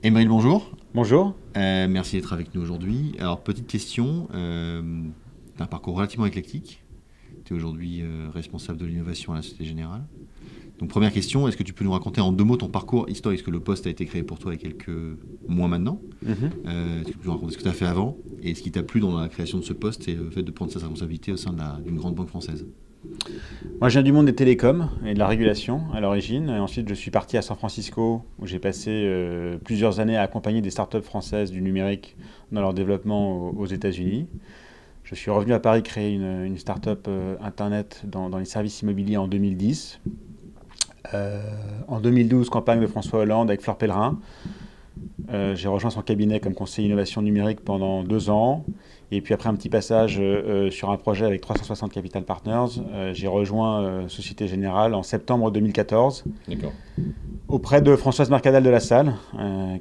Emeril, bonjour. Bonjour. Merci d'être avec nous aujourd'hui. Alors, petite question. Tu as un parcours relativement éclectique. Tu es aujourd'hui responsable de l'innovation à la Société Générale. Donc, première question, est-ce que tu peux nous raconter en deux mots ton parcours historique? Est-ce que le poste a été créé pour toi il y a quelques mois maintenant? Mhm. Est-ce que tu peux nous raconter ce que tu as fait avant et ce qui t'a plu dans la création de ce poste et le fait de prendre sa responsabilité au sein d'une grande banque française? Moi, je viens du monde des télécoms et de la régulation à l'origine. Et ensuite, je suis parti à San Francisco où j'ai passé plusieurs années à accompagner des startups françaises du numérique dans leur développement aux États-Unis. Je suis revenu à Paris créer une startup Internet dans les services immobiliers en 2010. En 2012, campagne de François Hollande avec Fleur Pellerin. J'ai rejoint son cabinet comme conseiller innovation numérique pendant 2 ans. Et puis après un petit passage sur un projet avec 360 Capital Partners, j'ai rejoint Société Générale en septembre 2014 D'accord. auprès de Françoise Mercadal de la Salle,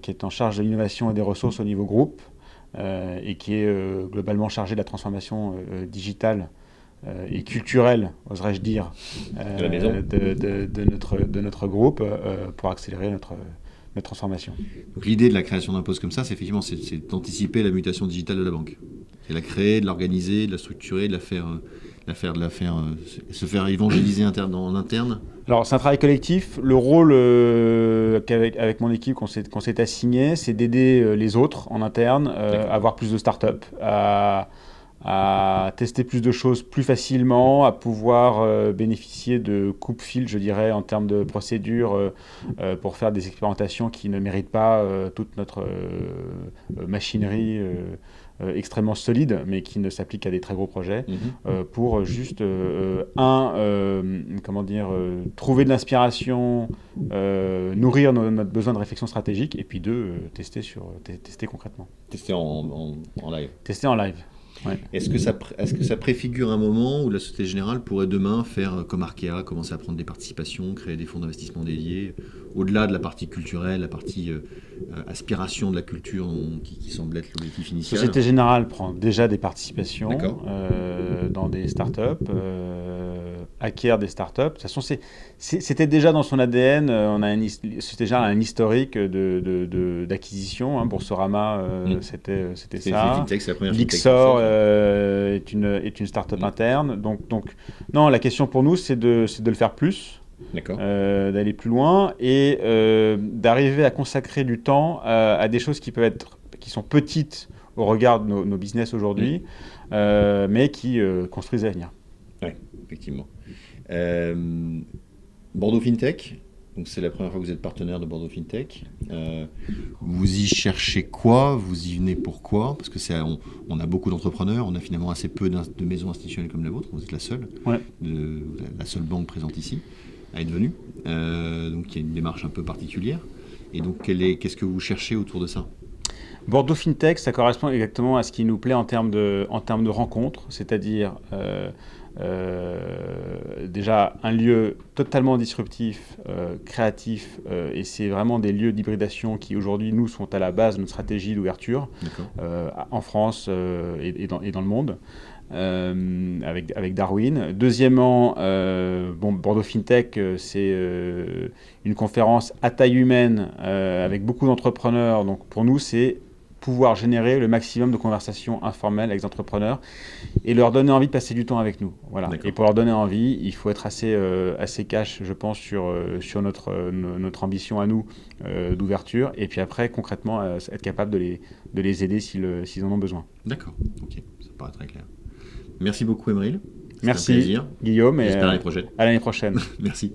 qui est en charge de l'innovation et des ressources au niveau groupe et qui est globalement chargée de la transformation digitale et culturelle, oserais-je dire, De la maison. de notre groupe pour accélérer notre transformation. Donc, l'idée de la création d'un poste comme ça, c'est effectivement d'anticiper la mutation digitale de la banque. C'est de la créer, de l'organiser, de la structurer, de se faire évangéliser en interne. Alors, c'est un travail collectif. Le rôle avec mon équipe qu'on s'est assigné, c'est d'aider les autres en interne à avoir plus de startups, à tester plus de choses plus facilement, à pouvoir bénéficier de coupe-fil, je dirais, en termes de procédures pour faire des expérimentations qui ne méritent pas toute notre machinerie extrêmement solide, mais qui ne s'applique à des très gros projets, pour juste, comment dire, trouver de l'inspiration, nourrir notre besoin de réflexion stratégique, et puis deux, tester concrètement. Tester en live. Tester en live. Ouais. Est-ce que ça préfigure un moment où la Société Générale pourrait demain faire comme Arkea, commencer à prendre des participations, créer des fonds d'investissement dédiés, au-delà de la partie culturelle, la partie aspiration de la culture qui semble être l'objectif initial? Société Générale prend déjà des participations dans des startups, acquiert des startups. De toute façon, c'était déjà dans son ADN. Société Générale a un historique d'acquisition. Boursorama, c'était ça. Fintech, c'est la première Lixor est une startup interne. Donc, non, la question pour nous, c'est de le faire plus. D'aller plus loin et d'arriver à consacrer du temps à des choses qui sont petites au regard de nos business aujourd'hui, mais qui construisent l'avenir. Oui, effectivement. Bordeaux FinTech, donc c'est la première fois que vous êtes partenaire de Bordeaux FinTech. Vous y cherchez quoi? Vous y venez pourquoi? Parce que on a beaucoup d'entrepreneurs, on a finalement assez peu de maisons institutionnelles comme la vôtre. Vous êtes la seule, la seule banque présente ici à être venue. Donc il y a une démarche un peu particulière. Et donc qu'est-ce que vous cherchez autour de ça? Bordeaux FinTech, ça correspond exactement à ce qui nous plaît en termes de rencontres, c'est-à-dire déjà un lieu totalement disruptif, créatif, et c'est vraiment des lieux d'hybridation qui aujourd'hui nous sont à la base de notre stratégie d'ouverture en France et dans le monde. Avec Darwin. Deuxièmement, Bordeaux FinTech, c'est une conférence à taille humaine avec beaucoup d'entrepreneurs. Donc pour nous, c'est pouvoir générer le maximum de conversations informelles avec les entrepreneurs et leur donner envie de passer du temps avec nous. Voilà. Et pour leur donner envie, il faut être assez cash, je pense, sur notre ambition à nous d'ouverture. Et puis après, concrètement, être capable de les aider s'ils en ont besoin. D'accord, ok, ça paraît très clair. Merci beaucoup, Emeril. Merci, Guillaume. Et j'espère à l'année prochaine. À l'année prochaine. Merci.